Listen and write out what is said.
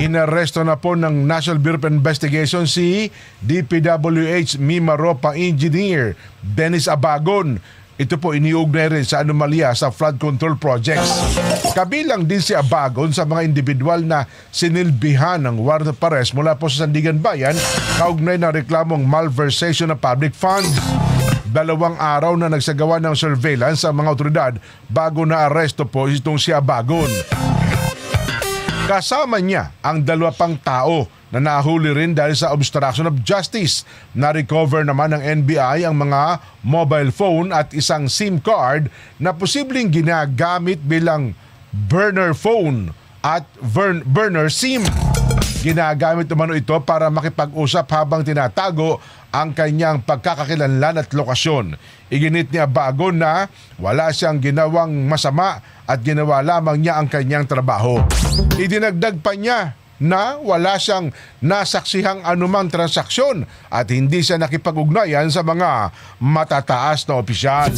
Inaresto na po ng National Bureau of Investigation si DPWH Mima Ropa Engineer Dennis Abagon. Ito po iniugnay rin sa anomalya sa flood control projects. Kabilang din si Abagon sa mga individual na sinilbihan ng warrant of arrest mula po sa Sandigan Bayan kaugnay ng reklamong malversation ng public fund. 2 araw na nagsagawa ng surveillance sa mga otoridad bago na aresto po itong si Abagon. Kasama niya ang 2 pang tao na nahuli rin dahil sa obstruction of justice. Na-recover naman ng NBI ang mga mobile phone at isang SIM card na posibleng ginagamit bilang burner phone at burner SIM. Ginagamit naman ito para makipag-usap habang tinatago ang kanyang pagkakakilanlan at lokasyon. Iginit ni Abagon na wala siyang ginawang masama at ginawa lamang niya ang kanyang trabaho. Idinagdag pa niya na wala siyang nasaksihang anumang transaksyon at hindi siya nakipag-ugnayan sa mga matataas na opisyal.